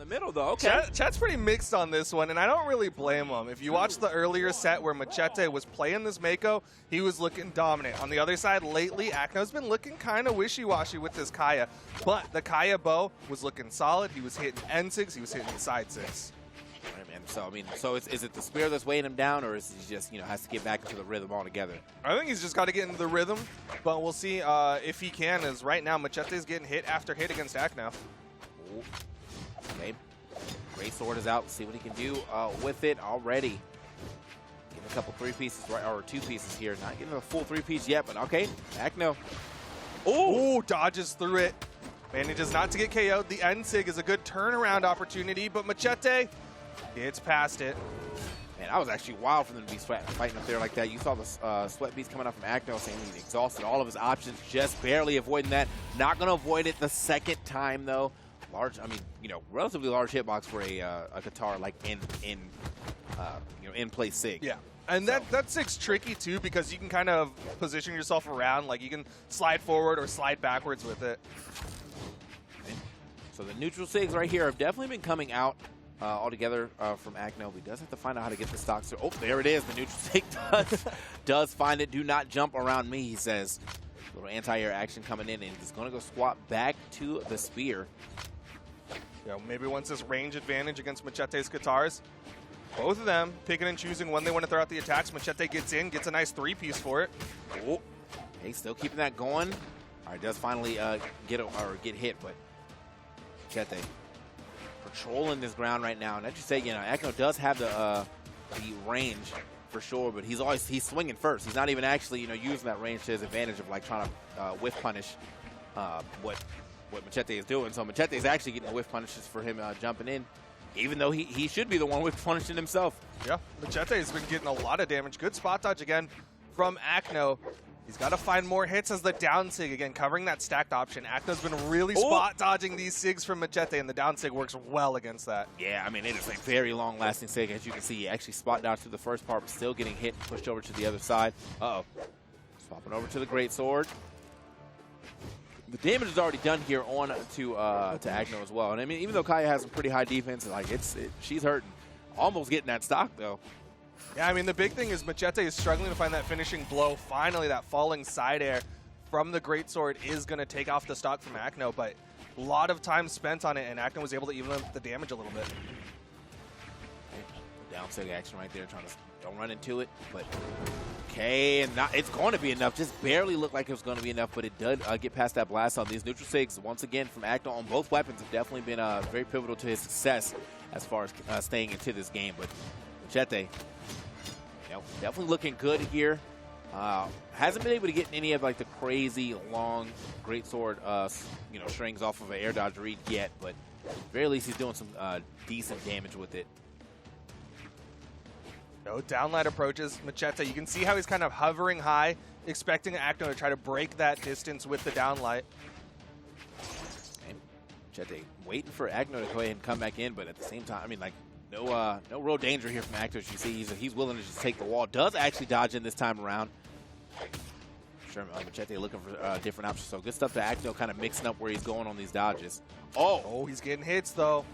the middle, though. Okay. Chat's pretty mixed on this one, and I don't really blame him. If you watch the earlier set where Machete was playing this Mako, he was looking dominant. On the other side, lately, Acno's been looking kind of wishy-washy with this Kaya, but the Kaya bow was looking solid. He was hitting N6, he was hitting the side 6. Right, man. So, I mean, is it the spear that's weighing him down, or is he just, has to get back into the rhythm altogether? I think he's just got to get into the rhythm, but we'll see if he can, as right now, Machete's getting hit after hit against Acno. Ooh. Okay. Great sword is out. Let's see what he can do with it already. Getting a couple 3 pieces, right, or 2 pieces here. Not getting a full 3-piece yet, but okay. Acno. Oh, dodges through it. Manages not to get KO'd. The N-Sig is a good turnaround opportunity, but Machete gets past it. Man, I was actually wild for them to be fighting up there like that. You saw the sweat beats coming out from Acno saying he exhausted all of his options, just barely avoiding that. Not going to avoid it the second time, though. Large, I mean, relatively large hitbox for a guitar like in play SIG. Yeah, and that SIG's tricky too because you can kind of position yourself around, like you can slide forward or slide backwards with it. So the neutral SIGs right here have definitely been coming out altogether from Acno. He does have to find out how to get the stocks. Oh, there it is. The neutral SIG does find it. Do not jump around me, he says. A little anti-air action coming in, and he's going to go swap back to the spear. Maybe once this range advantage against Machete's guitars. Both of them picking and choosing when they want to throw out the attacks. Machete gets in, gets a nice 3-piece for it. Oh, okay, still keeping that going. All right, does finally get hit, but Machete patrolling this ground right now. And as you say, Acno does have the range for sure, but he's swinging first. He's not even actually using that range to his advantage of like trying to whiff punish what Machete is doing. So Machete is actually getting the whiff punishes for him jumping in, even though he should be the one whiff punishing himself. Yeah, Machete has been getting a lot of damage. Good spot dodge again from Acno. He's got to find more hits as the down SIG, again, covering that stacked option. Acno's been really spot dodging these SIGs from Machete, and the down SIG works well against that. Yeah, I mean, it is a very long-lasting SIG. As you can see, he actually spot dodged through the first part, but still getting hit and pushed over to the other side. Uh-oh. Swapping over to the greatsword. The damage is already done here on to Acno as well. And I mean, even though Kaya has some pretty high defense, like she's hurting. Almost getting that stock, though. Yeah, I mean, the big thing is Machete is struggling to find that finishing blow. Finally, that falling side air from the greatsword is going to take off the stock from Acno, but a lot of time spent on it, and Acno was able to even up the damage a little bit. Down SIG action right there, trying to don't run into it, but okay, and it's going to be enough. Just barely looked like it was going to be enough, but it did get past that blast on these neutral SIGs. Once again, from Acno on both weapons have definitely been very pivotal to his success as far as staying into this game. But Machete, definitely looking good here. Hasn't been able to get any of like the crazy long greatsword strings off of an air dodge read yet, but at the very least he's doing some decent damage with it. No downlight approaches. Machete, you can see how he's kind of hovering high, expecting Acno to try to break that distance with the downlight. And Machete waiting for Acno to go ahead and come back in, but at the same time, I mean, like, no real danger here from Acno. As you see, he's willing to just take the wall. Does actually dodge in this time around. Sure, Machete looking for different options. So good stuff to Acno, kind of mixing up where he's going on these dodges. Oh, he's getting hits, though.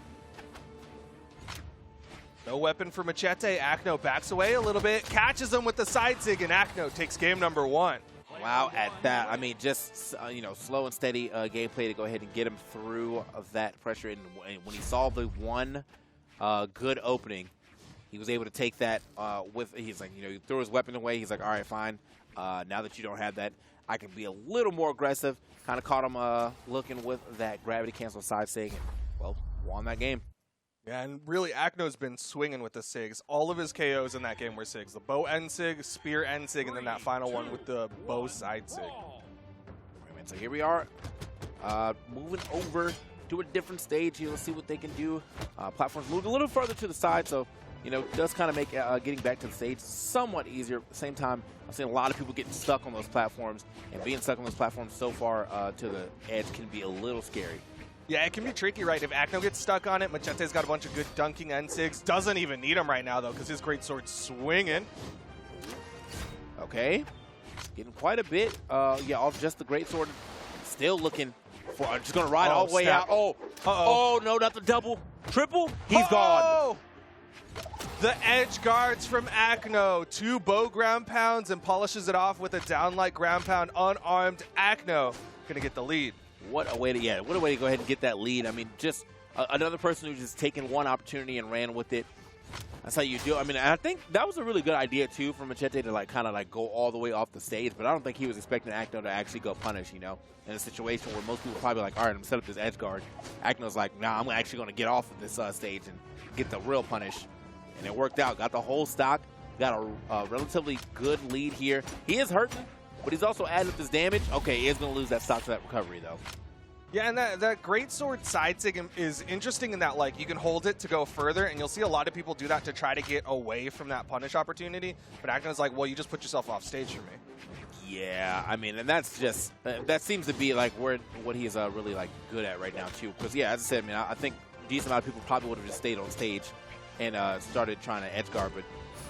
No weapon for Machete. Acno backs away a little bit, catches him with the side SIG, and Acno takes game number 1. Wow, at that. I mean, just, slow and steady gameplay to go ahead and get him through that pressure. And when he saw the one good opening, he was able to take that he's like, he threw his weapon away. He's like, all right, fine. Now that you don't have that, I can be a little more aggressive. Kind of caught him looking with that gravity cancel side SIG, and, well, won that game. Yeah, and really, Acno's been swinging with the SIGs. All of his KOs in that game were SIGs. The bow end SIG, spear end SIG, and then that final one with the bow side SIG. So here we are, moving over to a different stage here. Let's see what they can do. Platforms moved a little further to the side, so does kind of make getting back to the stage somewhat easier. At the same time, I've seen a lot of people getting stuck on those platforms, and being stuck on those platforms so far to the edge can be a little scary. Yeah, it can be tricky, right? If Acno gets stuck on it, Machete's got a bunch of good dunking N-SIGs. Doesn't even need them right now, though, because his greatsword's swinging. Okay. Getting quite a bit. Off just the greatsword. Still looking for, just going to ride all the way out. Oh, no, not the double. triple, he's gone. The edge guards from Acno. 2 bow ground pounds and polishes it off with a downlight ground pound. Unarmed Acno gonna get the lead. What a way to what a way to go ahead and get that lead. I mean, just another person who's just taken one opportunity and ran with it. That's how you do it. I mean, I think that was a really good idea too for Machete to like kind of like go all the way off the stage, but I don't think he was expecting Acno to actually go punish, you know, in a situation where most people probably like, all right, I'm gonna set up this edge guard. Acno's like, nah, I'm actually gonna get off of this stage and get the real punish. And it worked out. Got the whole stock. Got a relatively good lead here. He is hurting, but he's also adding up this damage. Okay, he is going to lose that stock to that recovery, though. Yeah, and that great sword side sig is interesting in that, like, you can hold it to go further, and you'll see a lot of people do that to try to get away from that punish opportunity. But Acno's like, well, you just put yourself off stage for me. Yeah, I mean, and that's just that seems to be like what he's really like good at right now too. Because yeah, as I said, I mean, I think a decent amount of people probably would have just stayed on stage and started trying to edge guard, but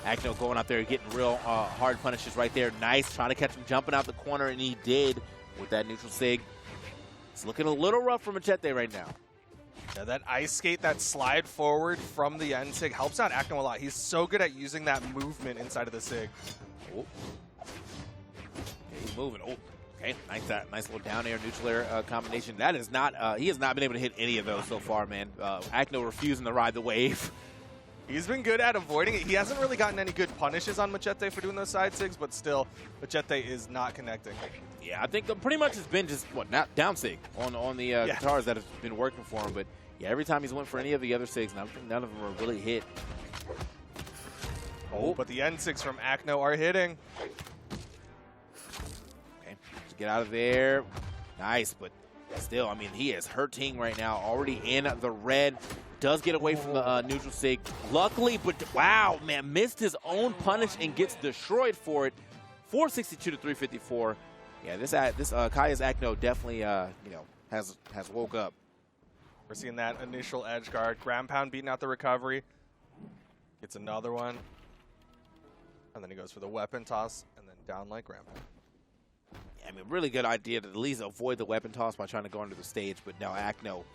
Acno going out there getting real hard punishes right there. Nice, trying to catch him jumping out the corner, and he did with that neutral sig. It's looking a little rough for Machete right now. Yeah, that ice skate, that slide forward from the end sig helps out Acno a lot. He's so good at using that movement inside of the sig. Oh. Yeah, he's moving. Oh, okay, nice little down air, neutral air combination. That is not, he has not been able to hit any of those so far, man. Acno refusing to ride the wave. He's been good at avoiding it. He hasn't really gotten any good punishes on Machete for doing those side sigs, but still, Machete is not connecting. Yeah, I think pretty much it's been just, not down sig on the guitars that have been working for him. But yeah, every time he's went for any of the other sigs, none of them are really hit. Oh, but the end sigs from Acno are hitting. Okay, just get out of there. Nice, but still, I mean, he is hurting right now, already in the red. Does get away from the neutral sig, luckily, but wow, man, missed his own punish and gets destroyed for it. 462 to 354. Yeah, this Kaya's Acno definitely, has woke up. We're seeing that initial edge guard, ground pound beating out the recovery. Gets another one, and then he goes for the weapon toss, and then down like ground pound. Yeah, I mean, really good idea to at least avoid the weapon toss by trying to go under the stage, but now Acno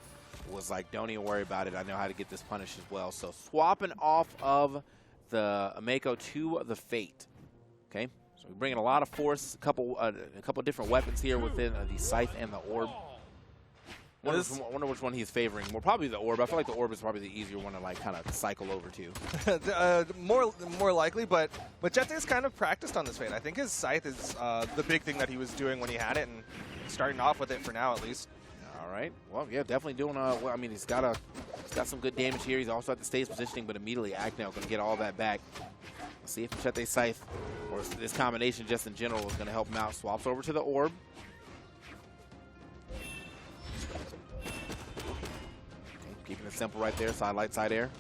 was like, don't even worry about it. I know how to get this punish as well. So swapping off of the Mako to the Fate. Okay, so we're bringing a lot of force, a couple different weapons here within the Scythe and the Orb. Wonder which one he's favoring. Well, probably the Orb. I feel like the Orb is probably the easier one to like kind of cycle over to. more likely, but Macheete's kind of practiced on this Fate. I think his Scythe is the big thing that he was doing when he had it, and starting off with it for now at least. All right. Well, yeah, definitely doing well. I mean, he's got some good damage here. He's also at the stage positioning, but immediately Acno going to get all that back. Let's see if Macheete's Scythe or this combination just in general is going to help him out. Swaps over to the Orb. Okay, keeping it simple right there. Side light, side air.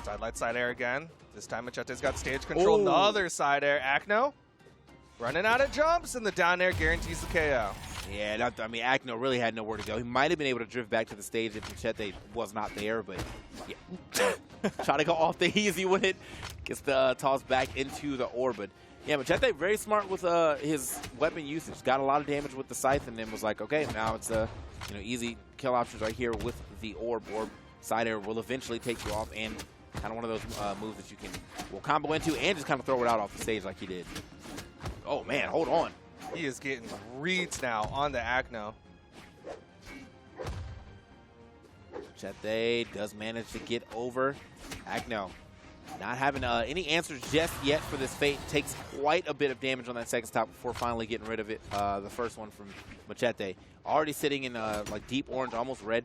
Side light, side air again. This time Macheete's got stage control. Another side air. Acno running out of jumps, and the down air guarantees the KO. Yeah, I mean, Acno really had nowhere to go. He might have been able to drift back to the stage if Machete was not there, but yeah. Try to go off the easy with it. Gets the toss back into the Orb. But yeah, Machete very smart with his weapon usage. Got a lot of damage with the Scythe, and then was like, okay, now it's easy kill options right here with the Orb. Orb side air will eventually take you off, and kind of one of those moves that you will combo into and just kind of throw it out off the stage like he did. Oh, man, hold on. He is getting reads now on the Acno. Machete does manage to get over. Acno not having any answers just yet for this Fate. Takes quite a bit of damage on that second stop before finally getting rid of it. The first one from Machete. Already sitting in like deep orange, almost red.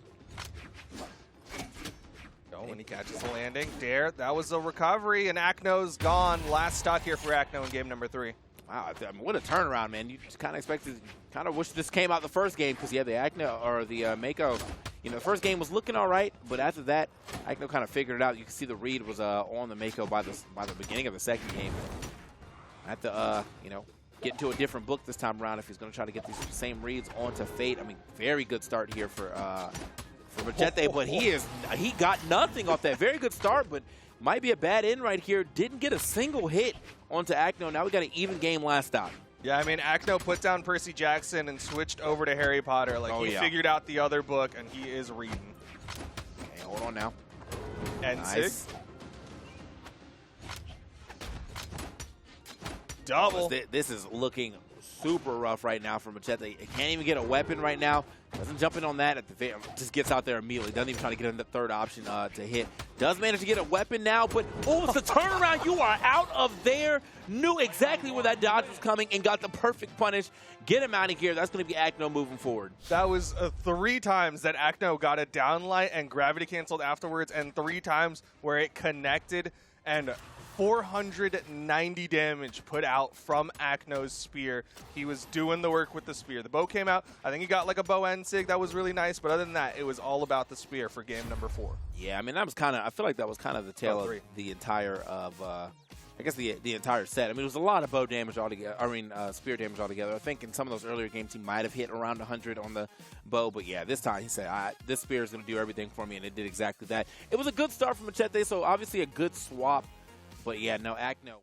When he catches the landing. Dare, that was a recovery, and Acno's gone. Last stock here for Acno in game number 3. Wow, I mean, what a turnaround, man. You just kind of expected, kind of wish this came out the first game because, yeah, the Acno, or the Mako, the first game was looking all right, but after that, Acno kind of figured it out. You can see the read was on the Mako by the beginning of the second game. I have to, get into a different book this time around if he's going to try to get these same reads onto Fate. I mean, very good start here for Machete, but he got nothing off that. Very good start, but might be a bad end right here. Didn't get a single hit onto Acno. Now we got an even game last stop. Yeah, I mean, Acno put down Percy Jackson and switched over to Harry Potter. Like, he figured out the other book, and he is reading. Okay, hold on now. And Nice. Double. This is looking super rough right now for Machete. He can't even get a weapon right now. Doesn't jump in on that at the just gets out there immediately. Doesn't even try to get in the third option to hit. Does manage to get a weapon now, but oh, it's the turnaround. You are out of there. Knew exactly where that dodge was coming and got the perfect punish. Get him out of here. That's going to be Acno moving forward. That was 3 times that Acno got a downlight and gravity canceled afterwards, and 3 times where it connected, and 490 damage put out from Acno's spear. He was doing the work with the spear. The bow came out. I think he got like a bow end sig. That was really nice. But other than that, it was all about the spear for game number 4. Yeah, I mean, that was kind of, I feel like that was kind of the tail of the entire I guess the entire set. I mean, it was a lot of bow damage altogether. I mean, spear damage altogether. I think in some of those earlier games, he might have hit around 100 on the bow. But yeah, this time he said, this spear is going to do everything for me. And it did exactly that. It was a good start from Machete, so obviously a good swap. But yeah, no, Acno.